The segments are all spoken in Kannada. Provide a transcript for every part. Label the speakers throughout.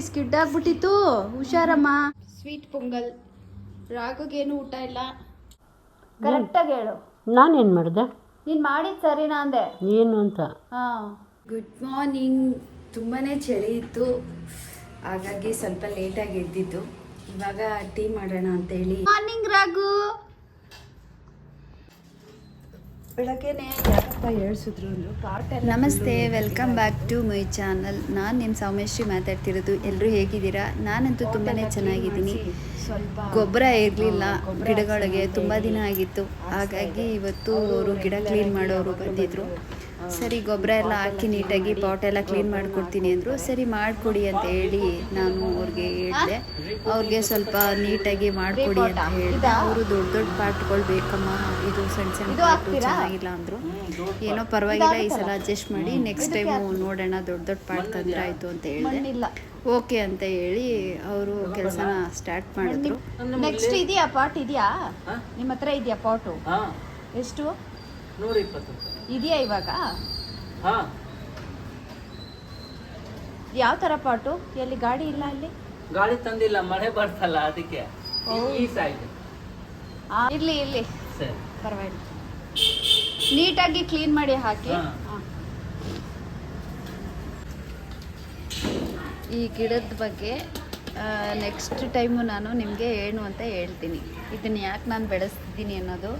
Speaker 1: ಸ್ಕಿಡ್ ಆಗ್ಬಿಟ್ಟಿತ್ತು. ಹುಷಾರಮ್ಮ. ಸ್ವೀಟ್ ಪೊಂಗಲ್. ರಾಘುಗೇನು ಊಟ ಇಲ್ಲ. ಕರೆಕ್ಟಾಗಿ ಹೇಳು.
Speaker 2: ನಾನೇನು ಮಾಡಿದೆ?
Speaker 1: ನೀನು ಮಾಡಿದ್ದು ಸರಿನಾ ಅಂದೆ.
Speaker 2: ಏನು ಅಂತ.
Speaker 1: ಹಾಂ. Good morning. ತುಂಬಾ ಚಳಿ ಇತ್ತು, ಹಾಗಾಗಿ ಸ್ವಲ್ಪ ಲೇಟಾಗಿ ಎದ್ದಿದ್ದು. ಇವಾಗ ಟೀ ಮಾಡೋಣ ಅಂತೇಳಿ. ಮಾರ್ನಿಂಗ್ ರಾಘು. ಬೆಳಗ್ಗೆನೆ ಯಾರಪ್ಪ ಹೇಳ್ಸಿದ್ರು ಅಂದರು ಪಾಟ್. ನಮಸ್ತೆ, welcome back to my channel. ನಾನು ನಿಮ್ಮ ಸೌಮೇಶ್ರೀ ಮಾತಾಡ್ತಿರೋದು. ಎಲ್ಲರೂ ಹೇಗಿದ್ದೀರಾ? ನಾನಂತೂ ತುಂಬಾ ಚೆನ್ನಾಗಿದ್ದೀನಿ. ಸ್ವಲ್ಪ ಗೊಬ್ಬರ ಇರಲಿಲ್ಲ ಗಿಡಗಳಿಗೆ, ತುಂಬ ದಿನ ಆಗಿತ್ತು. ಹಾಗಾಗಿ ಇವತ್ತು ಅವರು ಗಿಡ ಕ್ಲೀನ್ ಮಾಡೋರು ಬಂದಿದ್ದರು. ಸರಿ ಗೊಬ್ಬರ ಎಲ್ಲ ಹಾಕಿ ನೀಟಾಗಿ ಪಾಟ್ ಎಲ್ಲ ಕ್ಲೀನ್ ಮಾಡಿಕೊಡ್ತೀನಿ ಅಂದರು. ಸರಿ ಮಾಡಿಕೊಡಿ ಅಂತ ಹೇಳಿ ನಾನು ಅವ್ರಿಗೆ ಹೇಳಿದೆ. ಅವ್ರಿಗೆ ಸ್ವಲ್ಪ ನೀಟಾಗಿ ಮಾಡಿಕೊಡಿ ಅಂತ ಹೇಳಿದೆ. ಅವರು ದೊಡ್ಡ ದೊಡ್ಡ ಪಾಟ್ಗಳು ಬೇಕಮ್ಮ, ಇದು ಸಣ್ಣ ಸಣ್ಣ ಪಾಟು ಚೆನ್ನಾಗಿಲ್ಲ ಅಂದರು. ಏನೋ ಪರವಾಗಿಲ್ಲ, ಈ ಸಲ ಅಡ್ಜಸ್ಟ್ ಮಾಡಿ ನೆಕ್ಸ್ಟ್ ಟೈಮು ನೋಡೋಣ, ದೊಡ್ಡ ದೊಡ್ಡ ಪಾಟ್ ತಂದರೆ ಆಯಿತು ಅಂತ ಹೇಳಿದೆ. ಓಕೆ ಅಂತ ಹೇಳಿ ಅವರು ಕೆಲಸನ ಸ್ಟಾರ್ಟ್ ಮಾಡಿದ್ರು. ನೆಕ್ಸ್ಟ್ ಇದೆಯಾ ಪಾಟ್? ಇದೆಯಾ ನಿಮ್ಮ ಹತ್ರ? ಇದೆಯಾ ಪಾಟು? ಎಷ್ಟು?
Speaker 3: 120
Speaker 1: ಇದೆಯಾ ಇವಾಗ? ಯಾವ ಥರ ಪಾಟು? ಎಲ್ಲಿ ಗಾಡಿ ಇಲ್ಲ? ಅಲ್ಲಿ
Speaker 3: ಗಾಡಿ ತಂದಿಲ್ಲ, ಮಳೆ ಬರ್ತಲ್ಲ ಅದಕ್ಕೆ ಈ ಸೈಡ್.
Speaker 1: ಇರ್ಲಿ ಇರ್ಲಿ,
Speaker 3: ಸರಿ
Speaker 1: ಪರವಾಗಿಲ್ಲ. ನೀಟಾಗಿ ಕ್ಲೀನ್ ಮಾಡಿ ಹಾಕಿ. ಈ ಗಿಡದ ಬಗ್ಗೆ ನೆಕ್ಸ್ಟ್ ಟೈಮು ನಾನು ನಿಮಗೆ ಏನು ಅಂತ ಹೇಳ್ತೀನಿ. ಇದನ್ನು ಯಾಕೆ ನಾನು ಬೆಳೆಸ್ತಿದ್ದೀನಿ ಅನ್ನೋದು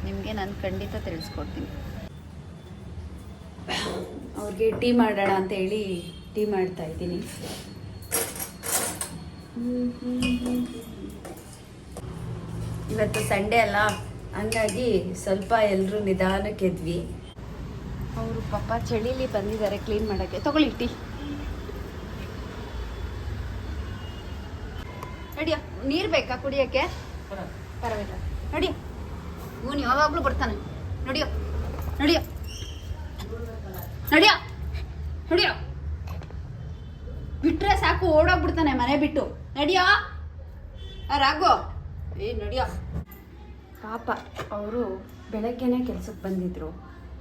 Speaker 1: ನಿಮಗೆ ನಾನು ಖಂಡಿತ ತಿಳಿಸ್ಕೊಡ್ತೀನಿ. ಅವ್ರಿಗೆ ಟೀ ಮಾಡೋಣ ಅಂತ ಹೇಳಿ ಟೀ ಮಾಡ್ತಾ ಇದ್ದೀನಿ. ಇವತ್ತು ಸಂಡೇ ಅಲ್ಲ, ಹಂಗಾಗಿ ಸ್ವಲ್ಪ ಎಲ್ಲರೂ ನಿಧಾನಕ್ಕೆ ಎದ್ವಿ. ಅವರು ಪಾಪ ಚಳಿಲಿ ಬಂದಿದ್ದಾರೆ ಕ್ಲೀನ್ ಮಾಡೋಕ್ಕೆ. ತಗೊಳ್ಳಿ ಟೀ. ನಡಿಯೋ, ನೀರು ಬೇಕಾ ಕುಡಿಯೋಕ್ಕೆ? ಪರವಾಗಿಲ್ಲ, ನಡಿಯೋ. ಇವನು ಯಾವಾಗಲೂ ಬರ್ತಾನೆ. ನಡಿಯೋ ನಡಿಯೋ ನಡಿಯೋ ನಡಿಯೋ. ಬಿಟ್ರೆ ಸಾಕು, ಓಡೋಗ್ಬಿಡ್ತಾನೆ ಮನೆ ಬಿಟ್ಟು. ನಡಿಯೋ ರಾಘು. ನಡಿಯೋ. ಪಾಪ ಅವರು ಬೆಳಗ್ಗೆನೆ ಕೆಲ್ಸಕ್ಕೆ ಬಂದಿದ್ರು,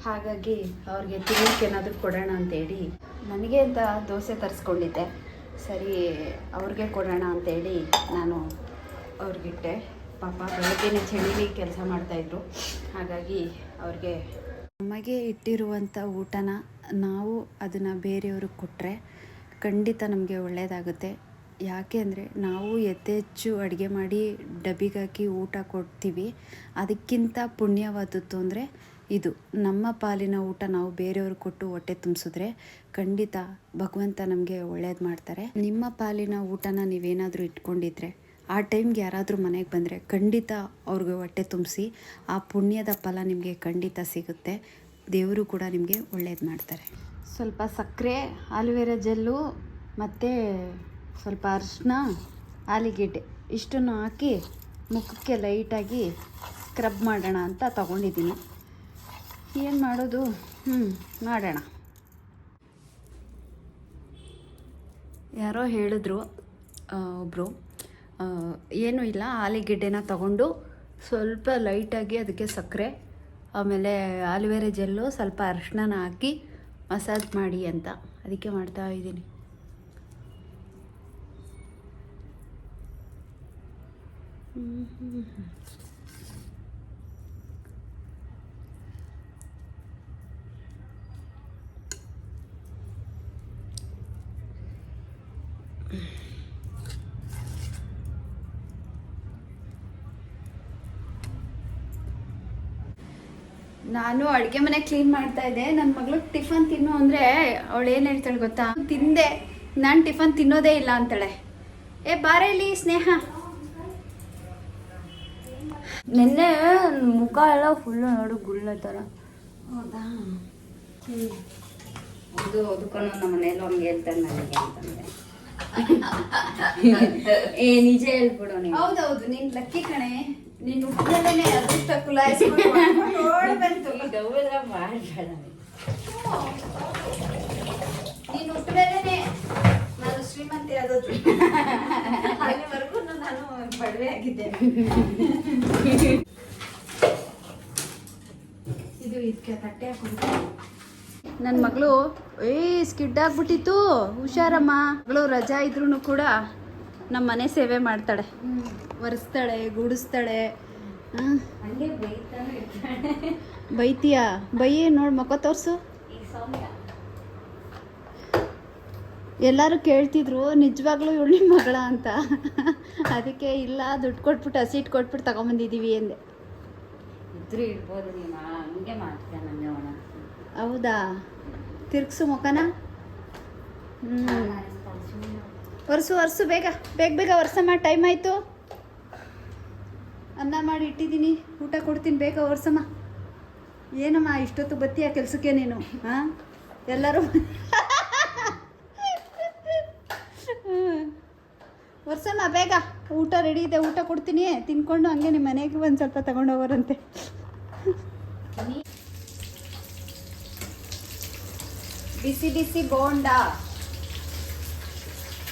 Speaker 1: ಹಾಗಾಗಿ ಅವ್ರಿಗೆ ತಿನ್ನೋಕ್ಕೆ ಏನಾದರೂ ಕೊಡೋಣ ಅಂತೇಳಿ ನನಗೆ ಅಂತ ದೋಸೆ ತರಿಸ್ಕೊಂಡಿದ್ದೆ. ಸರಿ ಅವ್ರಿಗೆ ಕೊಡೋಣ ಅಂತೇಳಿ ನಾನು ಅವ್ರಿಗಿಟ್ಟೆ. ಪಾಪ ಬೆಳಗ್ಗೆನೆ ಚಳಿಲಿ ಕೆಲಸ ಮಾಡ್ತಾಯಿದ್ರು, ಹಾಗಾಗಿ ಅವ್ರಿಗೆ ನಮಗೆ ಇಟ್ಟಿರುವಂಥ ಊಟನ ನಾವು ಅದನ್ನು ಬೇರೆಯವ್ರಿಗೆ ಕೊಟ್ಟರೆ ಖಂಡಿತ ನಮಗೆ ಒಳ್ಳೆಯದಾಗುತ್ತೆ. ಯಾಕೆ ಅಂದರೆ ನಾವು ಯಥೇಚ್ಚು ಅಡುಗೆ ಮಾಡಿ ಡಬ್ಬಿಗಾಕಿ ಊಟ ಕೊಡ್ತೀವಿ. ಅದಕ್ಕಿಂತ ಪುಣ್ಯವಾದದ್ದು ಅಂದರೆ ಇದು. ನಮ್ಮ ಪಾಲಿನ ಊಟ ನಾವು ಬೇರೆಯವ್ರಿಗೆ ಕೊಟ್ಟು ಹೊಟ್ಟೆ ತುಂಬಿಸಿದ್ರೆ ಖಂಡಿತ ಭಗವಂತ ನಮಗೆ ಒಳ್ಳೇದು ಮಾಡ್ತಾರೆ. ನಿಮ್ಮ ಪಾಲಿನ ಊಟನ ನೀವೇನಾದರೂ ಇಟ್ಕೊಂಡಿದ್ರೆ ಆ ಟೈಮ್ಗೆ ಯಾರಾದರೂ ಮನೆಗೆ ಬಂದರೆ ಖಂಡಿತ ಅವ್ರಿಗೆ ಹೊಟ್ಟೆ ತುಂಬಿಸಿ. ಆ ಪುಣ್ಯದ ಫಲ ನಿಮಗೆ ಖಂಡಿತ ಸಿಗುತ್ತೆ. ದೇವರು ಕೂಡ ನಿಮಗೆ ಒಳ್ಳೇದು ಮಾಡ್ತಾರೆ. ಸ್ವಲ್ಪ ಸಕ್ಕರೆ, ಆಲೂವೆರಾ ಜೆಲ್ಲು ಮತ್ತು ಸ್ವಲ್ಪ ಅರಿಶಿನ, ಆಲೂಗೆಡ್ಡೆ ಇಷ್ಟನ್ನು ಹಾಕಿ ಮುಖಕ್ಕೆ ಲೈಟಾಗಿ ಸ್ಕ್ರಬ್ ಮಾಡೋಣ ಅಂತ ತಗೊಂಡಿದ್ದೀನಿ. ಏನು ಮಾಡೋದು? ಮಾಡೋಣ. ಯಾರೋ ಹೇಳಿದ್ರು ಒಬ್ಬರು, ಏನೂ ಇಲ್ಲ, ಆಲೂಗೆಡ್ಡೆನ ತಗೊಂಡು ಸ್ವಲ್ಪ ಲೈಟಾಗಿ ಅದಕ್ಕೆ ಸಕ್ಕರೆ, ಆಮೇಲೆ ಆಲೂವೆರಾ ಜೆಲ್ಲು, ಸ್ವಲ್ಪ ಅರಿಶಿನ ಹಾಕಿ ಮಸಾಜ್ ಮಾಡಿ ಅಂತ. ಅದಕ್ಕೆ ಮಾಡ್ತಾ ಇದ್ದೀನಿ. ನಾನು ಅಡುಗೆ ಮನೆ ಕ್ಲೀನ್ ಮಾಡ್ತಾ ಇದ್ದೆ. ನನ್ನ ಮಗಳಿಗೆ ಟಿಫನ್ ತಿನ್ನು ಅಂದರೆ ಅವಳು ಏನು ಹೇಳ್ತಾಳೆ ಗೊತ್ತಾ? ತಿಂದೆ, ನಾನು ಟಿಫನ್ ತಿನ್ನೋದೇ ಇಲ್ಲ ಅಂತಾಳೆ. ಬಾರೇಲಿ ಸ್ನೇಹ.
Speaker 4: ನಿನ್ನೆ ಮುಖ ಎಲ್ಲ ಫುಲ್ಲು ನೋಡು ಗುಳ್ಳ ಥರ.
Speaker 1: ಹೌದಾ? ಅದಕ್ಕೂ ನಮ್ಮ ಮನೇಲಿ ಅವ್ನಿಗೆ ಹೇಳ್ತಾನೆ ನನಗೆ ಅಂತಂದರೆ.
Speaker 4: ನಿಜ ಹೇಳ್ಬಿಡು ನೀವು.
Speaker 1: ಹೌದೌದು, ನೀನು ಲಕ್ಕಿ ಕಣೆ. ನೀನು ಹುಟ್ಟಿದಲ್ಲೇ ಅದೃಷ್ಟ ಕುಲಾಯಿಸ್ಕೊಂಡು ಬಂತು. ನೀನು ಹುಟ್ಟಿದಲ್ಲೇ ನಾನು ಶ್ರೀಮಂತಿ ಆದದ್ದು. ಅಲ್ಲಿವರೆಗೂ ನಾನು ಬಡವೆ ಆಗಿದ್ದೇನೆ. ಇದು ಇದಕ್ಕೆ ತಟ್ಟೆ ಹಾಕೊಂಡು ನನ್ನ ಮಗಳು ಸ್ಕಿಡ್ ಆಗ್ಬಿಟ್ಟಿತ್ತು. ಹುಷಾರಮ್ಮ. ಮಗಳು ರಜಾ ಇದ್ರೂ ಕೂಡ ನಮ್ಮ ಮನೆ ಸೇವೆ ಮಾಡ್ತಾಳೆ, ಒರೆಸ್ತಾಳೆ, ಗುಡಿಸ್ತಾಳೆ. ಬೈತೀಯಾ? ಬೈಯಿ ನೋಡಿ, ಮುಖ ತೋರಿಸು. ಎಲ್ಲರೂ ಕೇಳ್ತಿದ್ರು ನಿಜವಾಗ್ಲೂ ಇವಳು ನಿಮ್ಮ ಮಗಳ ಅಂತ. ಅದಕ್ಕೆ ಇಲ್ಲ, ದುಡ್ಡು ಕೊಟ್ಬಿಟ್ಟು ಹಸಿಟ್ಟು ಕೊಟ್ಬಿಟ್ಟು ತಗೊಂಬಂದಿದ್ದೀವಿ ಅಂದೆ.
Speaker 4: ಇದ್ರೂ ಇಡ್ಬೋದು, ನೀನು ಹಂಗೆ ಮಾಡ್ತೀಯ ನನಗೆ ಒಣ.
Speaker 1: ಹೌದಾ? ತಿರ್ಗ್ಸು ಮುಖನ. ಒರೆಸು ಬೇಗ ಬೇಗ ಬೇಗ ಒರೆಸಮ್ಮ, ಟೈಮ್ ಆಯಿತು. ಅನ್ನ ಮಾಡಿ ಇಟ್ಟಿದ್ದೀನಿ, ಊಟ ಕೊಡ್ತೀನಿ, ಬೇಗ ಒರೆಸಮ್ಮ. ಏನಮ್ಮ ಇಷ್ಟೊತ್ತು ಬತ್ತೀಯ ಕೆಲಸಕ್ಕೆ ನೀನು? ಹಾಂ, ಎಲ್ಲರೂ ಒರೆಸಮ್ಮ ಬೇಗ. ಊಟ ರೆಡಿ ಇದೆ, ಊಟ ಕೊಡ್ತೀನಿ, ತಿನ್ಕೊಂಡು ಹಂಗೆ ನಿಮ್ಮ ಮನೆಗೆ ಒಂದು ಸ್ವಲ್ಪ ತಗೊಂಡು ಹೋಗೋರಂತೆ. ಬಿಸಿ ಬಿಸಿ ಬೋಂಡ.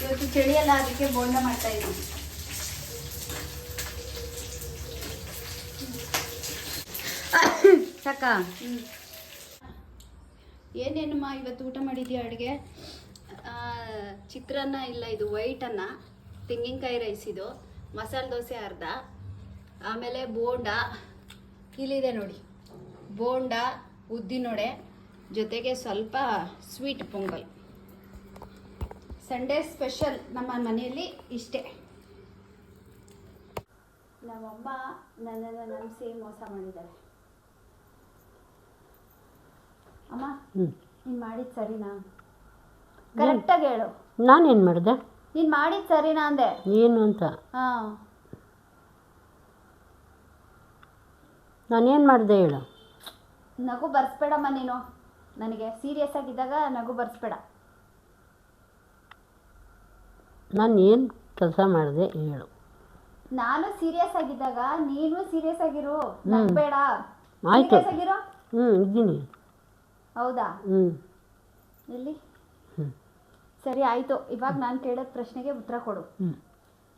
Speaker 1: ಇವತ್ತು ಚಳಿಯಲ್ಲ, ಅದಕ್ಕೆ ಬೋಂಡ ಮಾಡ್ತಾ ಇದ್ದೀನಿ. ಸಾಕ? ಏನೇನಮ್ಮ ಇವತ್ತು ಊಟ ಮಾಡಿದ್ಯಾ ಅಡುಗೆ? ಚಿತ್ರಾನ್ನ ಇಲ್ಲ, ಇದು ವೈಟ್ ಅನ್ನ, ತೆಂಗಿನಕಾಯಿ ರೈಸ್, ಇದು ಮಸಾಲೆ ದೋಸೆ ಅರ್ಧ, ಆಮೇಲೆ ಬೋಂಡ ಇಲ್ಲಿದೆ ನೋಡಿ, ಬೋಂಡ, ಉದ್ದಿನೊಡೆ, ಜೊತೆಗೆ ಸ್ವಲ್ಪ ಸ್ವೀಟ್ ಪೊಂಗಲ್. ಸಂಡೇ ಸ್ಪೆಷಲ್ ನಮ್ಮ ಮನೆಯಲ್ಲಿ ಇಷ್ಟೇ. ನಮ್ಮಮ್ಮ ನನ್ನನ್ನು ನಂಬಿಸಿ ಮೋಸ ಮಾಡಿದ್ದಾರೆ. ಅಮ್ಮ, ನೀನು ಮಾಡಿದ್ದು ಸರಿನಾ? ಕರೆಕ್ಟಾಗಿ ಹೇಳು.
Speaker 2: ನಾನೇನು ಮಾಡಿದೆ?
Speaker 1: ನೀನು ಮಾಡಿದ್ದು ಸರಿನಾ ಅಂದೆ.
Speaker 2: ಏನು ಅಂತ?
Speaker 1: ಹಾಂ,
Speaker 2: ನಾನೇನು ಮಾಡಿದೆ ಹೇಳು.
Speaker 1: ನಗು ಬರ್ಸ್ಬೇಡಮ್ಮ ನೀನು. ನನಗೆ ಸೀರಿಯಸ್ ಆಗಿದ್ದಾಗ ನಗು ಬರ್ಸ್ಬೇಡ.
Speaker 2: ನಾನು ಏನು ಕೆಲಸ ಮಾಡಿದೆ ಹೇಳು.
Speaker 1: ನಾನು ಸೀರಿಯಸ್ ಆಗಿದ್ದಾಗ ನೀನು ಸೀರಿಯಸ್ ಆಗಿರು, ನಗಬೇಡ.
Speaker 2: ಆಯಿತು.
Speaker 1: ಸೀರಿಯಸ್ ಆಗಿರೋ.
Speaker 2: ಇದ್ದೀನಿ.
Speaker 1: ಹೌದಾ? ಎಲ್ಲಿ? ಸರಿ ಆಯಿತು. ಇವಾಗ ನಾನು ಕೇಳೋದ ಪ್ರಶ್ನೆಗೆ ಉತ್ತರ ಕೊಡು.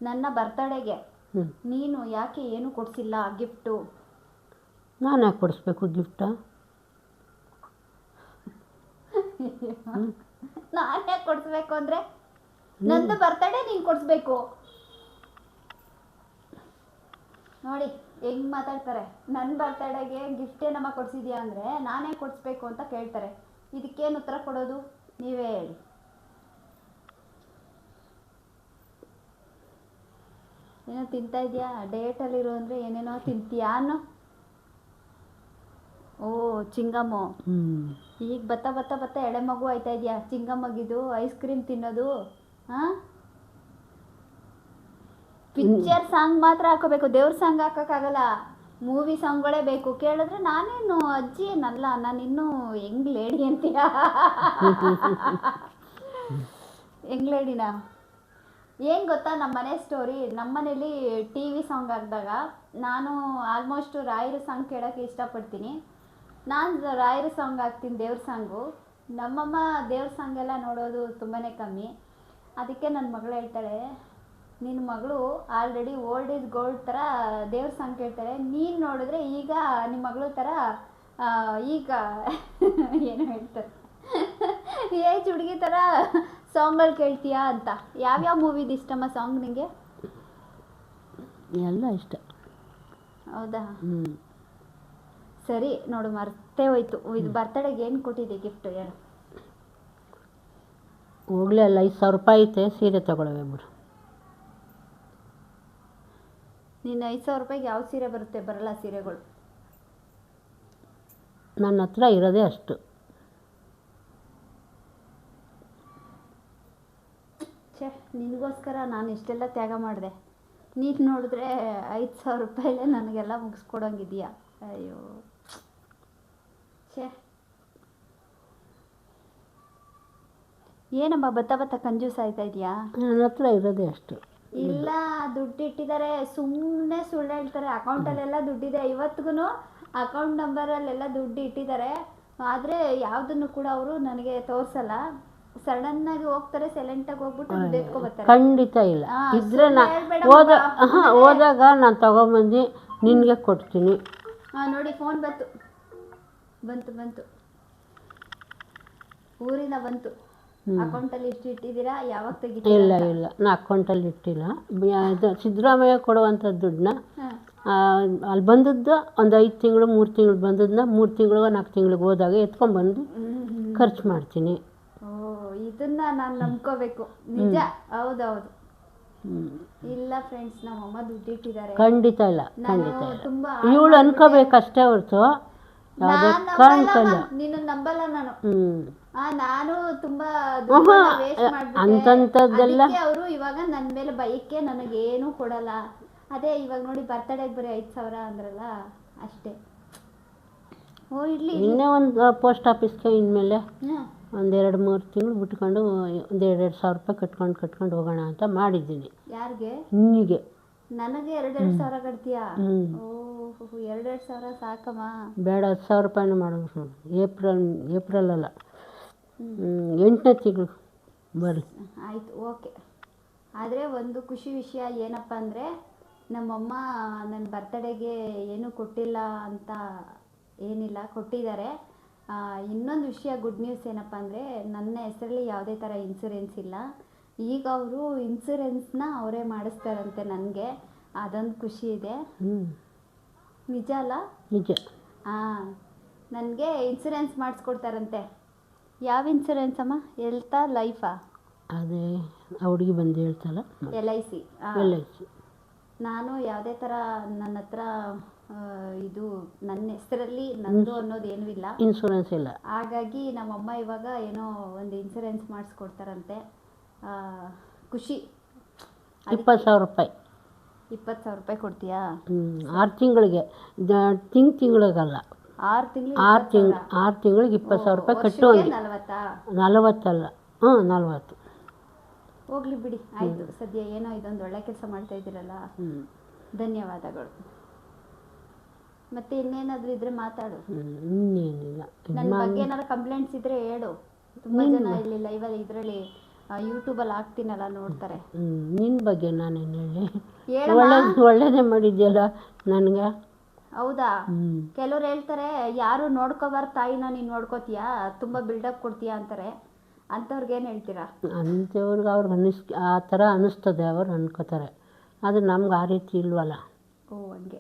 Speaker 1: ನನ್ನ ಬರ್ತಡೆಗೆ ನೀನು ಯಾಕೆ ಏನು ಕೊಡಿಸಿಲ್ಲ ಗಿಫ್ಟು?
Speaker 2: ನಾನು ಯಾಕೆ ಕೊಡಿಸ್ಬೇಕು ಗಿಫ್ಟ?
Speaker 1: ನಾನು ಯಾಕೆ ಕೊಡಿಸ್ಬೇಕು ಅಂದರೆ, ನಂದು ಬರ್ತಡೇ ನೀನು ಕೊಡಿಸ್ಬೇಕು. ನೋಡಿ ಹೆಂಗೆ ಮಾತಾಡ್ತಾರೆ. ನನ್ನ ಬರ್ತಡೆಗೆ ಗಿಫ್ಟೇ ನಮ್ಮ ಕೊಡಿಸಿದ್ಯಾ ಅಂದರೆ ನಾನೇ ಕೊಡಿಸ್ಬೇಕು ಅಂತ ಕೇಳ್ತಾರೆ. ಇದಕ್ಕೇನು ಉತ್ತರ ಕೊಡೋದು? ನೀವೇ ಹೇಳಿ. ಏನೋ ತಿಂತಾ ಇದೆಯಾ? ಡೇಟಲ್ಲಿರೋ ಅಂದರೆ ಏನೇನೋ ತಿಂತೀಯಾ ಅನ್ನೋ. ಓ, ಚಿಂಗಮ್ಮು. ಈಗ ಬತ್ತ ಎಳೆ ಮಗು ಆಯ್ತಾ ಇದೆಯಾ? ಚಿಂಗಮ್ಮಾಗಿದ್ದು ಐಸ್ ಕ್ರೀಮ್ ತಿನ್ನೋದು. ಹಾಂ, ಪಿಕ್ಚರ್ ಸಾಂಗ್ ಮಾತ್ರ ಹಾಕೋಬೇಕು, ದೇವ್ರ ಸಾಂಗ್ ಹಾಕೋಕ್ಕಾಗಲ್ಲ. ಮೂವಿ ಸಾಂಗ್ಗಳೇ ಬೇಕು. ಕೇಳಿದ್ರೆ ನಾನೇನು ಅಜ್ಜಿ ಏನಲ್ಲ, ನಾನಿನ್ನೂ ಹೆಂಗ್ ಲೇಡಿ ಅಂತೀಯ? ಹೆಂಗ್ ಲೇಡಿನ? ಏನು ಗೊತ್ತಾ, ನಮ್ಮ ಮನೆ ಸ್ಟೋರಿ. ನಮ್ಮ ಮನೇಲಿ ಟಿ ವಿ ಸಾಂಗ್ ಹಾಕಿದಾಗ ನಾನು ಆಲ್ಮೋಸ್ಟ್ ರಾಯರ ಸಾಂಗ್ ಕೇಳೋಕ್ಕೆ ಇಷ್ಟಪಡ್ತೀನಿ. ನಾನು ರಾಯರ ಸಾಂಗ್ ಹಾಕ್ತೀನಿ, ದೇವ್ರ ಸಾಂಗು. ನಮ್ಮಮ್ಮ ದೇವ್ರ ಸಾಂಗ್ ಎಲ್ಲ ನೋಡೋದು ತುಂಬಾ ಕಮ್ಮಿ. ಅದಕ್ಕೆ ನನ್ನ ಮಗಳು ಹೇಳ್ತಾಳೆ, ನಿನ್ನ ಮಗಳು ಆಲ್ರೆಡಿ ಓಲ್ಡ್ ಈಸ್ ಗೋಲ್ಡ್ ಥರ ದೇವ್ರ ಸಾಂಗ್ ಕೇಳ್ತಾಳೆ, ನೀನು ನೋಡಿದ್ರೆ ಈಗ ನಿಮ್ಮ ಮಗಳು ಥರ ಈಗ ಏನು ಹೇಳ್ತಾರೆ, ಏಜ್ ಹುಡುಗಿ ಥರ ಸಾಂಗ್ಗಳು ಕೇಳ್ತೀಯಾ ಅಂತ. ಯಾವ್ಯಾವ ಮೂವಿದು ಇಷ್ಟಮ್ಮ ಸಾಂಗ್ ನಿಮಗೆ?
Speaker 2: ಎಲ್ಲ ಇಷ್ಟ.
Speaker 1: ಹೌದಾ? ಸರಿ ನೋಡು, ಮರ್ತೇ ಹೋಯ್ತು. ಇದು ಬರ್ತಡೆಗೆ ಏನು ಕೊಟ್ಟಿದ್ದೆ ಗಿಫ್ಟು ಹೇಳು?
Speaker 2: ಹೋಗ್ಲೇ ಅಲ್ಲ, 5,000 ರೂಪಾಯಿ ಐತೆ, ಸೀರೆ ತಗೊಳ್ಳುವೆ ಬಿಡು.
Speaker 1: ನೀನು 5,000 ರೂಪಾಯಿಗೆ ಯಾವ ಸೀರೆ ಬರುತ್ತೆ? ಬರಲ್ಲ ಸೀರೆಗಳು.
Speaker 2: ನನ್ನ ಹತ್ರ ಇರೋದೇ ಅಷ್ಟು.
Speaker 1: ಛೇ, ನಿನಗೋಸ್ಕರ ನಾನು ಇಷ್ಟೆಲ್ಲ ತ್ಯಾಗ ಮಾಡಿದೆ. ನೀನು ನೋಡಿದ್ರೆ 5,000 ರೂಪಾಯಿಲೇ ನನಗೆಲ್ಲ ಮುಗಿಸ್ಕೊಡೋಂಗಿದೆಯಾ? ಅಯ್ಯೋ ಛೇ, ಏನಮ್ಮ ಬತ್ತ ಕಂಜೂಸ್ ಆಯ್ತಾ ಇದೆಯಾ?
Speaker 2: ನನ್ನ ಹತ್ರ ಇರೋದೇ ಅಷ್ಟು.
Speaker 1: ಇಲ್ಲ, ದುಡ್ಡು ಇಟ್ಟಿದ್ದಾರೆ, ಸುಮ್ಮನೆ ಸುಳ್ಳು ಹೇಳ್ತಾರೆ. ಅಕೌಂಟಲ್ಲೆಲ್ಲ ದುಡ್ಡಿದೆ, ಇವತ್ತಿಗೂ ಅಕೌಂಟ್ ನಂಬರಲ್ಲೆಲ್ಲ ದುಡ್ಡು ಇಟ್ಟಿದ್ದಾರೆ. ಆದರೆ ಯಾವುದನ್ನು ಕೂಡ ಅವರು ನನಗೆ ತೋರಿಸಲ್ಲ. ಸಡನ್ನಾಗಿ ಹೋಗ್ತಾರೆ, ಸೈಲೆಂಟಾಗಿ ಹೋಗ್ಬಿಟ್ಟು ದುಡ್ಡು ಎತ್ಕೊಬರ್ತಾರೆ.
Speaker 2: ಖಂಡಿತ ಇಲ್ಲ. ಇದ್ರೆ ಹೋದಾಗ ನಾನು ತಗೊಂಬಂದು ನಿನಗೆ ಕೊಡ್ತೀನಿ.
Speaker 1: ಹಾಂ, ನೋಡಿ ಫೋನ್ ಬಂತು. ಊರಿಂದ ಬಂತು. ಅಕೌಂಟಲ್ಲಿ ಎಷ್ಟು ಇಟ್ಟಿದ್ದೀರಾ, ಯಾವಾಗ
Speaker 2: ಇಲ್ಲ
Speaker 1: ತೆಗಿತೀರಾ?
Speaker 2: ಇಲ್ಲ ನಾ ಅಕೌಂಟಲ್ಲಿ ಇಟ್ಟಿಲ್ಲ. ಇದು ಸಿದ್ದರಾಮಯ್ಯ ಕೊಡುವಂಥ ದುಡ್ಡನ್ನ ಅಲ್ಲಿ ಬಂದದ್ದು ಒಂದು 5 ತಿಂಗಳು 3 ತಿಂಗಳು ಬಂದದನ್ನ 3 ತಿಂಗಳು 4 ತಿಂಗಳಿಗೆ ಹೋದಾಗ ಎತ್ಕೊಂಡ್ಬಂದು ಖರ್ಚು ಮಾಡ್ತೀನಿ.
Speaker 1: ಓ, ಇದನ್ನ ನಾನು ನಂಬ್ಕೋಬೇಕು. ನಿಜ, ಹೌದೌದು. ಇಲ್ಲ ಫ್ರೆಂಡ್ಸ್, ನಮ್ಮಮ್ಮ ದುಡ್ಡಿಟ್ಟಿದ್ದಾರೆ.
Speaker 2: ಖಂಡಿತ ಇಲ್ಲ,
Speaker 1: ನಾನು
Speaker 2: ಖಂಡಿತ ಇಲ್ಲ.
Speaker 1: ತುಂಬಾ
Speaker 2: ಇವಳು ಅನ್ಕೋಬೇಕಷ್ಟೇ ಹೊರತು ಯಾವುದೇ ಕಾರಣಕ್ಕಲ್ಲ.
Speaker 1: ನೀನು ನಂಬಲ್ಲ ನಾನು. ನಾನು ತುಂಬಾ ವೇಸ್ಟ್
Speaker 2: ಅಂತಂಥದ್ದೆಲ್ಲ
Speaker 1: ಅವರು ಇವಾಗ ನನ್ನ ಮೇಲೆ ಬೈಕೆ ನನಗೇನು ಕೊಡಲ್ಲ. ಅದೇ ಇವಾಗ ನೋಡಿ ಬರ್ತಡೇಗೆ ಬರೀ 5,000 ಅಂದ್ರಲ್ಲ, ಅಷ್ಟೇ. ಓ ಇರ್ಲಿ.
Speaker 2: ಇನ್ನೇ ಒಂದು ಪೋಸ್ಟ್ ಆಫೀಸ್ಗೆ ಇನ್ಮೇಲೆ ಒಂದು 2-3 ತಿಂಗಳು ಬಿಟ್ಕೊಂಡು ಒಂದು 2,000 ರೂಪಾಯಿ ಕಟ್ಕೊಂಡು ಹೋಗೋಣ ಅಂತ ಮಾಡಿದ್ದೀನಿ.
Speaker 1: ಯಾರಿಗೆ?
Speaker 2: ನಿನಗೆ.
Speaker 1: ನನಗೆ 2,000 ಕಟ್ತೀಯಾ? ಓಹ್, 2,000 ಸಾಕಮ್ಮ.
Speaker 2: ಬೇಡ, 10,000 ರೂಪಾಯಿನೂ ಮಾಡೋದು. ಏಪ್ರಿಲ್ ಅಲ್ಲ, 8ನೇ ತಿಂಗಳು ಬರ್ರಿ.
Speaker 1: ಆಯಿತು, ಓಕೆ. ಆದರೆ ಒಂದು ಖುಷಿ ವಿಷಯ ಏನಪ್ಪ ಅಂದರೆ, ನಮ್ಮಮ್ಮ ನನ್ನ ಬರ್ತಡೇಗೆ ಏನೂ ಕೊಟ್ಟಿಲ್ಲ ಅಂತ ಏನಿಲ್ಲ, ಕೊಟ್ಟಿದ್ದಾರೆ. ಇನ್ನೊಂದು ವಿಷಯ, ಗುಡ್ ನ್ಯೂಸ್ ಏನಪ್ಪ ಅಂದರೆ, ನನ್ನ ಹೆಸರಲ್ಲಿ ಯಾವುದೇ ಥರ ಇನ್ಸೂರೆನ್ಸ್ ಇಲ್ಲ. ಈಗ ಅವರು ಇನ್ಸೂರೆನ್ಸ್ನ ಅವರೇ ಮಾಡಿಸ್ತಾರಂತೆ ನನಗೆ. ಅದೊಂದು ಖುಷಿ ಇದೆ. ನಿಜ ಅಲ್ಲ?
Speaker 2: ನಿಜ.
Speaker 1: ಹಾಂ, ನನಗೆ ಇನ್ಸೂರೆನ್ಸ್ ಮಾಡಿಸ್ಕೊಡ್ತಾರಂತೆ. ಯಾವ ಇನ್ಸೂರೆನ್ಸ್ ಅಮ್ಮ? ಹೆಲ್ತಾ, ಲೈಫಾ?
Speaker 2: ಅದೇ ಆ ಹುಡುಗಿ ಬಂದು ಹೇಳ್ತಲ್ಲ,
Speaker 1: LIC.
Speaker 2: LIC.
Speaker 1: ನಾನು ಯಾವುದೇ ಥರ ನನ್ನ ಹತ್ರ ಇದು ನನ್ನ ಹೆಸರಲ್ಲಿ ನಂದು ಅನ್ನೋದು ಏನೂ ಇಲ್ಲ,
Speaker 2: ಇನ್ಶೂರೆನ್ಸ್ ಇಲ್ಲ.
Speaker 1: ಹಾಗಾಗಿ ನಮ್ಮಮ್ಮ ಇವಾಗ ಏನೋ ಒಂದು ಇನ್ಸೂರೆನ್ಸ್ ಮಾಡಿಸ್ಕೊಡ್ತಾರಂತೆ. ಖುಷಿ.
Speaker 2: 20,000 ರೂಪಾಯಿ.
Speaker 1: 20,000 ರೂಪಾಯಿ ಕೊಡ್ತೀಯಾ?
Speaker 2: 6 ತಿಂಗಳಿಗೆ, ತಿಂಗಳಿಗಲ್ಲ,
Speaker 1: 6 ತಿಂಗಳು.
Speaker 2: 6 ತಿಂಗಳಿಗೆ 20,000 ರೂಪಾಯಿ ಕಟ್ಟು. 40 ಅಲ್ಲ, 40.
Speaker 1: ಹೋಗ್ಲಿ ಬಿಡಿ, ಆಯಿತು. ಸದ್ಯ ಏನೋ ಇದೊಂದು ಒಳ್ಳೆ ಕೆಲಸ ಮಾಡ್ತಾ ಇದ್ದೀರಲ್ಲ, ಧನ್ಯವಾದಗಳು. ಮತ್ತೆ ಇನ್ನೇನಾದರೂ ಇದ್ರೆ ಮಾತಾಡು.
Speaker 2: ಇನ್ನೇನಿಲ್ಲ.
Speaker 1: ನನ್ನ ಬಗ್ಗೆ ಏನಾದ್ರು ಕಂಪ್ಲೇಂಟ್ಸ್ ಇದ್ರೆ ಹೇಳು. ತುಂಬ ಜನ ಇಲ್ಲಿ ಲೈವಲ್ಲಿ ಇದರಲ್ಲಿ ಯೂಟ್ಯೂಬಲ್ಲಿ ಹಾಕ್ತೀನಲ್ಲ, ನೋಡ್ತಾರೆ.
Speaker 2: ನಿನ್ನ ಬಗ್ಗೆ ನಾನೇನು ಹೇಳಿ? ಒಳ್ಳೇದೇ ಮಾಡಿದ್ಯಲ್ಲ ನನಗೆ.
Speaker 1: ಹೌದಾ? ಕೆಲವ್ರು ಹೇಳ್ತಾರೆ, ಯಾರು ನೋಡ್ಕೋಬಾರ ತಾಯಿನ ನೀನು ನೋಡ್ಕೋತೀಯಾ, ತುಂಬ ಬಿಲ್ಡಪ್ ಕೊಡ್ತೀಯಾ ಅಂತಾರೆ. ಅಂಥವ್ರಿಗೆ ಏನು ಹೇಳ್ತೀರಾ?
Speaker 2: ಅಂಥವ್ರಿಗೆ ಆ ಥರ ಅನ್ನಿಸ್ತದೆ, ಅವ್ರು ಅನ್ಕೋತಾರೆ. ಆದರೆ ನಮ್ಗೆ ಆ ರೀತಿ ಇಲ್ವಲ್ಲ.
Speaker 1: ಓ, ಹಂಗೆ.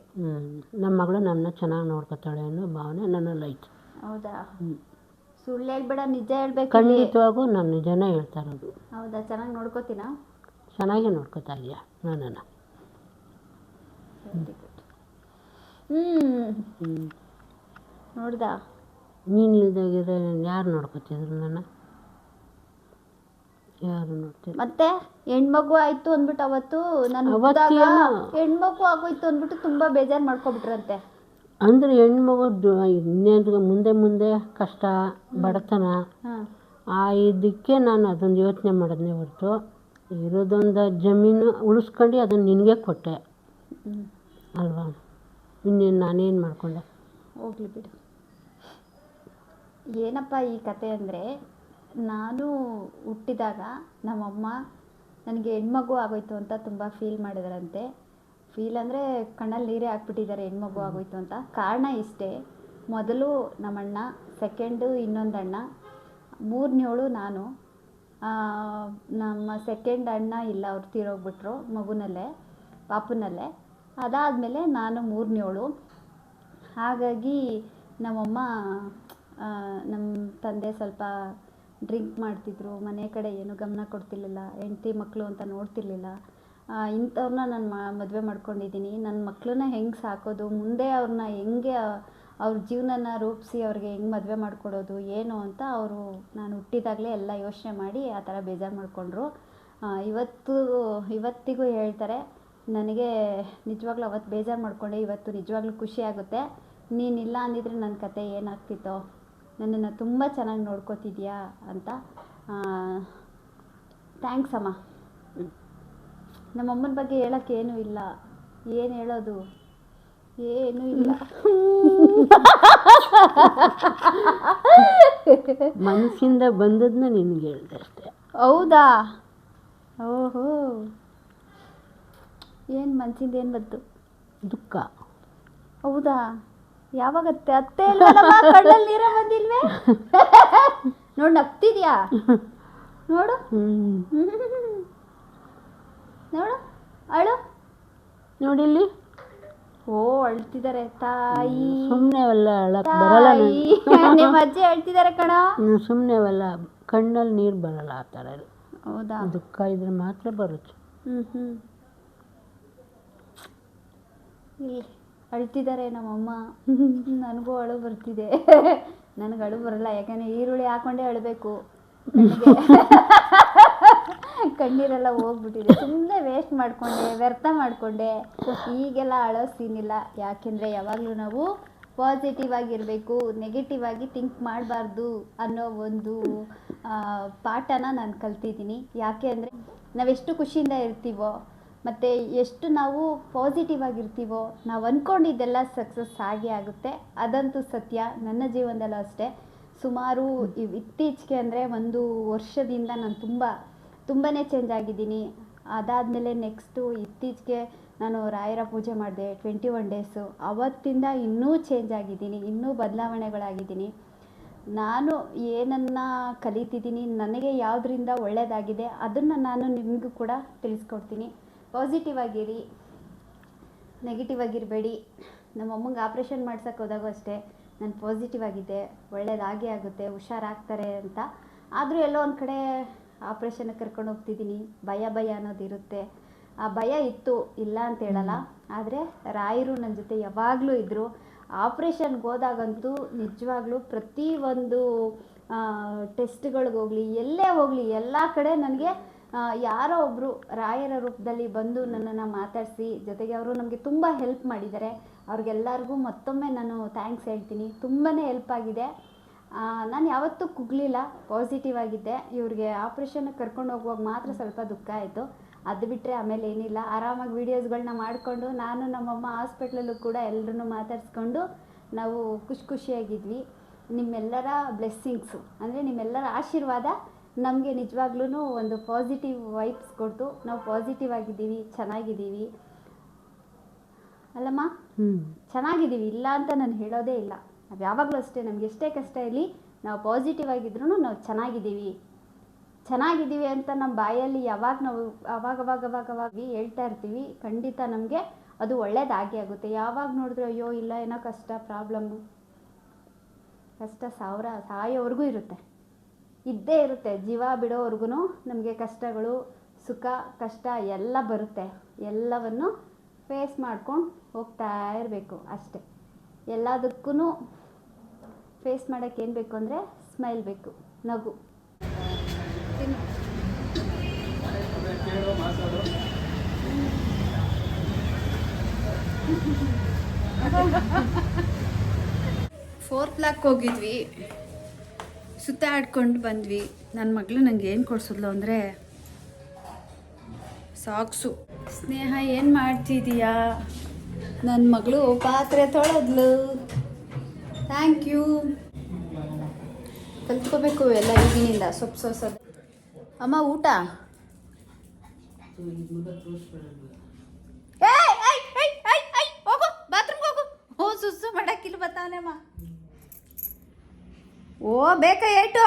Speaker 2: ನಮ್ಮ ಮಗಳು ನನ್ನ ಚೆನ್ನಾಗಿ ನೋಡ್ಕೋತಾಳೆ ಅನ್ನೋ ಭಾವನೆ ನನ್ನಲ್ಲಿ ಐತೆ.
Speaker 1: ಹೌದಾ? ಸುಳ್ಳು ಹೇಳ್ಬೇಡ, ನಿಜ ಹೇಳ್ಬೇಕು.
Speaker 2: ಖಂಡಿತವಾಗೂ ನಾನು ನಿಜನೇ ಹೇಳ್ತಾ ಇರೋದು.
Speaker 1: ಹೌದಾ? ಚೆನ್ನಾಗಿ ನೋಡ್ಕೋತೀನಾ?
Speaker 2: ಚೆನ್ನಾಗೇ ನೋಡ್ಕೋತಾ ಇದೆಯಾ ನನ್ನನ್ನು?
Speaker 1: ನೋಡ್ದಾ?
Speaker 2: ನೀನು ಇಲ್ದಾಗಿದ್ರೆ ಯಾರು ನೋಡ್ಕೋತಿದ್ರು ನನ್ನ? ಯಾರು ನೋಡ್ತಿದ್ರು?
Speaker 1: ಮತ್ತೆ ಹೆಣ್ಮಗು ಆಯ್ತು ಅಂದ್ಬಿಟ್ಟು ಅವತ್ತು ನಾನು ಹೆಣ್ಮಗು ಆಗೋಯ್ತು ಅಂದ್ಬಿಟ್ಟು ತುಂಬಾ ಬೇಜಾರು ಮಾಡ್ಕೊಬಿಟ್ರಂತೆ.
Speaker 2: ಅಂದರೆ ಹೆಣ್ಮಗು ಇನ್ನೇನು ಮುಂದೆ ಕಷ್ಟ, ಬಡತನ, ಇದಕ್ಕೆ ನಾನು ಅದೊಂದು ಯೋಚನೆ ಮಾಡಿದ್ನೇ ಹೊರತು, ಇರೋದೊಂದು ಜಮೀನು ಉಳಿಸ್ಕೊಂಡು ಅದನ್ನು ನಿನಗೆ ಕೊಟ್ಟೆ ಅಲ್ವಾ? ಇನ್ನೇನು ನಾನೇನು ಮಾಡಿಕೊಂಡೆ?
Speaker 1: ಹೋಗ್ಲಿ ಬಿಡು. ಏನಪ್ಪ ಈ ಕತೆ ಅಂದರೆ, ನಾನು ಹುಟ್ಟಿದಾಗ ನಮ್ಮಮ್ಮ ನನಗೆ ಹೆಣ್ಮಗು ಆಗೋಯ್ತು ಅಂತ ತುಂಬ ಫೀಲ್ ಮಾಡಿದಾರಂತೆ. ಫೀಲ್ ಅಂದರೆ ಕಣ್ಣಲ್ಲಿ ನೀರೇ ಹಾಕ್ಬಿಟ್ಟಿದ್ದಾರೆ, ಹೆಣ್ಮಗು ಆಗೋಯ್ತು ಅಂತ. ಕಾರಣ ಇಷ್ಟೇ, ಮೊದಲು ನಮ್ಮಣ್ಣ, ಸೆಕೆಂಡು ಇನ್ನೊಂದು ಅಣ್ಣ, 3ನೇಳು ನಾನು. ನಮ್ಮ ಸೆಕೆಂಡ್ ಅಣ್ಣ ಇಲ್ಲ, ಅವ್ರು ತೀರೋಗ್ಬಿಟ್ರು ಮಗುನಲ್ಲೇ, ಪಾಪುನಲ್ಲೇ. ಅದಾದಮೇಲೆ ನಾನು 3ನೇಳು. ಹಾಗಾಗಿ ನಮ್ಮಮ್ಮ, ನಮ್ಮ ತಂದೆ ಸ್ವಲ್ಪ ಡ್ರಿಂಕ್ ಮಾಡ್ತಿದ್ರು, ಮನೆ ಕಡೆ ಏನೂ ಗಮನ ಕೊಡ್ತಿರ್ಲಿಲ್ಲ, ಹೆಂಡತಿ ಮಕ್ಕಳು ಅಂತ ನೋಡ್ತಿರ್ಲಿಲ್ಲ. ಇಂಥವ್ರನ್ನ ನಾನು ಮದುವೆ ಮಾಡ್ಕೊಂಡಿದ್ದೀನಿ. ನನ್ನ ಮಕ್ಕಳನ್ನ ಹೆಂಗೆ ಸಾಕೋದು, ಮುಂದೆ ಅವ್ರನ್ನ ಹೆಂಗೆ ಅವ್ರ ಜೀವನನ ರೂಪಿಸಿ ಅವ್ರಿಗೆ ಹೆಂಗೆ ಮದುವೆ ಮಾಡಿಕೊಡೋದು ಏನು ಅಂತ ಅವರು ನಾನು ಹುಟ್ಟಿದಾಗಲೇ ಎಲ್ಲ ಯೋಚನೆ ಮಾಡಿ ಆ ಥರ ಬೇಜಾರು ಮಾಡಿಕೊಂಡ್ರು. ಇವತ್ತಿಗೂ ಹೇಳ್ತಾರೆ ನನಗೆ, ನಿಜವಾಗ್ಲೂ ಅವತ್ತು ಬೇಜಾರು ಮಾಡಿಕೊಂಡೆ, ಇವತ್ತು ನಿಜವಾಗ್ಲೂ ಖುಷಿ ಆಗುತ್ತೆ. ನೀನಿಲ್ಲ ಅಂದಿದ್ರೆ ನನ್ನ ಕತೆ ಏನಾಗ್ತಿತ್ತೋ, ನನ್ನನ್ನು ತುಂಬ ಚೆನ್ನಾಗಿ ನೋಡ್ಕೋತಿದ್ಯಾ ಅಂತ. ಥ್ಯಾಂಕ್ಸ್ ಅಮ್ಮ. ನಮ್ಮಮ್ಮನ ಬಗ್ಗೆ ಹೇಳೋಕ್ಕೆ ಏನೂ ಇಲ್ಲ, ಏನು ಹೇಳೋದು, ಏನೂ ಇಲ್ಲ.
Speaker 2: ಮನಸ್ಸಿಂದ ಬಂದದನ್ನ ನಿನಗೆ ಹೇಳಿದೆ ಅಷ್ಟೇ.
Speaker 1: ಹೌದಾ? ಓಹೋ, ಏನು ಮನಸ್ಸಿಂದ ಏನು ಬಂತು?
Speaker 2: ದುಃಖ.
Speaker 1: ಹೌದಾ? ಯಾವಾಗತ್ತೆ? ಅತ್ತೆ ಕಣ್ಣಲ್ಲಿ ನೀರೇ ಬಂದಿಲ್ವೇ? ನೋಡು ನಗ್ತಿದ್ಯಾ ನೋಡು
Speaker 2: ಹ್ಞೂ
Speaker 1: ನೋಡು ಅಳು
Speaker 2: ನೋಡಿಲ್ಲಿ
Speaker 1: ಓ ಅಳ್ತಿದ್ದಾರೆ ತಾಯಿ
Speaker 2: ಸುಮ್ಮನೆ ಅವೆಲ್ಲ ಅಳಕ್ಕೆ ಬರಲ್ಲ
Speaker 1: ತಾಯಿ ನಿಮ್ಮ ಅಜ್ಜಿ ಅಳ್ತಿದ್ದಾರೆ ಕಣ
Speaker 2: ಸುಮ್ಮನೆ ಅವೆಲ್ಲ ಕಣ್ಣಲ್ಲಿ ನೀರು ಬರಲ್ಲ ಆ ಥರ ಎಲ್ಲ
Speaker 1: ಹೌದಾ
Speaker 2: ದುಃಖ ಇದ್ರೆ ಮಾತ್ರ ಬರುತ್ತೆ.
Speaker 1: ಇಲ್ಲಿ ಅಳ್ತಿದ್ದಾರೆ ನಮ್ಮಮ್ಮ ನನಗೂ ಅಳು ಬರ್ತಿದೆ ನನಗೆ ಅಳು ಬರಲ್ಲ ಯಾಕಂದರೆ ಈರುಳ್ಳಿ ಹಾಕೊಂಡೇ ಅಳಬೇಕು ಕಣ್ಣೀರೆಲ್ಲ ಹೋಗ್ಬಿಟ್ಟಿದೆ ಸುಮ್ಮನೆ ವೇಸ್ಟ್ ಮಾಡಿಕೊಂಡೆ ವ್ಯರ್ಥ ಮಾಡಿಕೊಂಡೆ ಈಗೆಲ್ಲ ಅಳೋ ಸೀನಿಲ್ಲ ಯಾಕೆಂದರೆ ಯಾವಾಗಲೂ ನಾವು ಪಾಸಿಟಿವ್ ಆಗಿರಬೇಕು ನೆಗೆಟಿವ್ ಆಗಿ ಥಿಂಕ್ ಮಾಡಬಾರ್ದು ಅನ್ನೋ ಒಂದು ಪಾಠನ ನಾನು ಕಲ್ತಿದ್ದೀನಿ. ಯಾಕೆ ಅಂದರೆ ನಾವೆಷ್ಟು ಖುಷಿಯಿಂದ ಇರ್ತೀವೋ ಮತ್ತು ಎಷ್ಟು ನಾವು ಪಾಸಿಟಿವ್ ಆಗಿರ್ತೀವೋ ನಾವು ಅಂದ್ಕೊಂಡಿದ್ದೆಲ್ಲ ಸಕ್ಸಸ್ ಆಗೇ ಆಗುತ್ತೆ. ಅದಂತೂ ಸತ್ಯ. ನನ್ನ ಜೀವನದಲ್ಲೂ ಅಷ್ಟೇ ಸುಮಾರು ಇತ್ತೀಚೆಗೆ ಅಂದರೆ 1 ವರ್ಷದಿಂದ ನಾನು ತುಂಬಾ ಚೇಂಜ್ ಆಗಿದ್ದೀನಿ. ಅದಾದಮೇಲೆ ನೆಕ್ಸ್ಟು ಇತ್ತೀಚೆಗೆ ನಾನು ರಾಯರ ಪೂಜೆ ಮಾಡಿದೆ 21 ಡೇಸು. ಅವತ್ತಿಂದ ಇನ್ನೂ ಚೇಂಜ್ ಆಗಿದ್ದೀನಿ, ಇನ್ನೂ ಬದಲಾವಣೆಗಳಾಗಿದ್ದೀನಿ. ನಾನು ಏನನ್ನು ಕಲಿತಿದ್ದೀನಿ, ನನಗೆ ಯಾವುದರಿಂದ ಒಳ್ಳೆಯದಾಗಿದೆ ಅದನ್ನು ನಾನು ನಿಮಗೂ ಕೂಡ ತಿಳಿಸ್ಕೊಡ್ತೀನಿ. ಪಾಸಿಟಿವ್ ಆಗಿರಿ, ನೆಗೆಟಿವ್ ಆಗಿರಬೇಡಿ. ನಮ್ಮಮ್ಮಂಗೆ ಆಪ್ರೇಷನ್ ಮಾಡ್ಸೋಕೆ ಹೋದಾಗೂ ಅಷ್ಟೇ ನಾನು ಪಾಸಿಟಿವ್ ಆಗಿದ್ದೆ, ಒಳ್ಳೇದಾಗೇ ಆಗುತ್ತೆ, ಹುಷಾರಾಗ್ತಾರೆ ಅಂತ. ಆದರೂ ಎಲ್ಲೋ ಒಂದು ಕಡೆ ಆಪ್ರೇಷನ್ಗೆ ಕರ್ಕೊಂಡು ಹೋಗ್ತಿದ್ದೀನಿ, ಭಯ ಅನ್ನೋದಿರುತ್ತೆ. ಆ ಭಯ ಇತ್ತು, ಇಲ್ಲ ಅಂತ ಹೇಳಲ್ಲ. ಆದರೆ ರಾಯರು ನನ್ನ ಜೊತೆ ಯಾವಾಗಲೂ ಇದ್ದರು. ಆಪ್ರೇಷನ್ಗೆ ಹೋದಾಗಂತೂ ನಿಜವಾಗ್ಲೂ ಪ್ರತಿಯೊಂದು ಟೆಸ್ಟ್ಗಳಿಗೋಗಲಿ ಎಲ್ಲೇ ಹೋಗಲಿ ಎಲ್ಲ ಕಡೆ ನನಗೆ ಯಾರೋ ಒಬ್ಬರು ರಾಯರ ರೂಪದಲ್ಲಿ ಬಂದು ನನ್ನನ್ನು ಮಾತಾಡಿಸಿ, ಜೊತೆಗೆ ಅವರು ನಮಗೆ ತುಂಬ ಹೆಲ್ಪ್ ಮಾಡಿದ್ದಾರೆ. ಅವ್ರಿಗೆಲ್ಲರಿಗೂ ಮತ್ತೊಮ್ಮೆ ನಾನು ಥ್ಯಾಂಕ್ಸ್ ಹೇಳ್ತೀನಿ. ತುಂಬಾ ಹೆಲ್ಪ್ ಆಗಿದೆ. ನಾನು ಯಾವತ್ತೂ ಕುಗ್ಲಿಲ್ಲ, ಪಾಸಿಟಿವ್ ಆಗಿದ್ದೆ. ಇವ್ರಿಗೆ ಆಪ್ರೇಷನ್ಗೆ ಕರ್ಕೊಂಡು ಹೋಗುವಾಗ ಮಾತ್ರ ಸ್ವಲ್ಪ ದುಃಖ ಆಯಿತು. ಅದು ಬಿಟ್ಟರೆ ಆಮೇಲೆ ಏನಿಲ್ಲ, ಆರಾಮಾಗಿ ವೀಡಿಯೋಸ್ಗಳನ್ನ ಮಾಡಿಕೊಂಡು ನಾನು ನಮ್ಮಮ್ಮ ಹಾಸ್ಪಿಟ್ಲಲ್ಲೂ ಕೂಡ ಎಲ್ಲರೂ ಮಾತಾಡಿಸ್ಕೊಂಡು ನಾವು ಖುಷಿಯಾಗಿದ್ವಿ. ನಿಮ್ಮೆಲ್ಲರ ಬ್ಲೆಸ್ಸಿಂಗ್ಸು ಅಂದರೆ ನಿಮ್ಮೆಲ್ಲರ ಆಶೀರ್ವಾದ ನಮಗೆ ನಿಜವಾಗ್ಲೂ ಒಂದು ಪಾಸಿಟಿವ್ ವೈಬ್ಸ್ ಕೊಟ್ಟು ನಾವು ಪಾಸಿಟಿವ್ ಆಗಿದ್ದೀವಿ, ಚೆನ್ನಾಗಿದ್ದೀವಿ ಅಲ್ಲಮ್ಮ. ಚೆನ್ನಾಗಿದ್ದೀವಿ, ಇಲ್ಲ ಅಂತ ನಾನು ಹೇಳೋದೇ ಇಲ್ಲ. ನಾವು ಯಾವಾಗಲೂ ಅಷ್ಟೇ, ನಮ್ಗೆ ಎಷ್ಟೇ ಕಷ್ಟ ಇರಲಿ ನಾವು ಪಾಸಿಟಿವ್ ಆಗಿದ್ರೂ ನಾವು ಚೆನ್ನಾಗಿದ್ದೀವಿ ಅಂತ ನಮ್ಮ ಬಾಯಲ್ಲಿ ಯಾವಾಗ ನಾವು ಅವಾಗ ಹೇಳ್ತಾ ಇರ್ತೀವಿ. ಖಂಡಿತ ನಮಗೆ ಅದು ಒಳ್ಳೇದಾಗೇ ಆಗುತ್ತೆ. ಯಾವಾಗ ನೋಡಿದ್ರೆ ಅಯ್ಯೋ ಇಲ್ಲ ಏನೋ ಕಷ್ಟ, ಪ್ರಾಬ್ಲಮ್ಮು, ಕಷ್ಟ ಸಾಯೋವರೆಗೂ ಇದ್ದೇ ಇರುತ್ತೆ. ಜೀವ ಬಿಡೋವರೆಗೂ ನಮಗೆ ಕಷ್ಟಗಳು, ಸುಖ ಕಷ್ಟ ಎಲ್ಲ ಬರುತ್ತೆ. ಎಲ್ಲವನ್ನು ಫೇಸ್ ಮಾಡ್ಕೊಂಡು ಹೋಗ್ತಾ ಇರಬೇಕು ಅಷ್ಟೇ. ಎಲ್ಲದಕ್ಕೂ ಫೇಸ್ ಮಾಡೋಕ್ಕೆ ಏನು ಬೇಕು ಅಂದರೆ ಸ್ಮೈಲ್ ಬೇಕು, ನಗು. ಫೋರ್ತ್ ಬ್ಲಾಕ್ ಹೋಗಿದ್ವಿ, ಸುತ್ತಾಡ್ಕೊಂಡು ಬಂದ್ವಿ. ನನ್ನ ಮಗಳು ನನಗೆ ಏನು ಕೊಡಿಸಿದ್ಲು ಅಂದರೆ ಸಾಕ್ಸು. ಸ್ನೇಹ ಏನು ಮಾಡ್ತಿದೀಯಾ? ನನ್ನ ಮಗಳು ಪಾತ್ರೆ ತೊಳೆದ್ಲು. Thank you. ಕಲ್ತ್ಕೋಬೇಕು ಎಲ್ಲ ಈಗಿನಿಂದ ಸೊಸೋದು. ಅಮ್ಮ ಊಟ ಹೋಗು, ಬಾತ್ರೂಮ್ಗೆ ಹೋಗು. ಸುಸ್ಸು ಮಾಡಕ್ಕಿಲ್ಲ ಬತ್ತಾವನೆ ಅಮ್ಮ. ಓ ಬೇಕಾ ಏಟು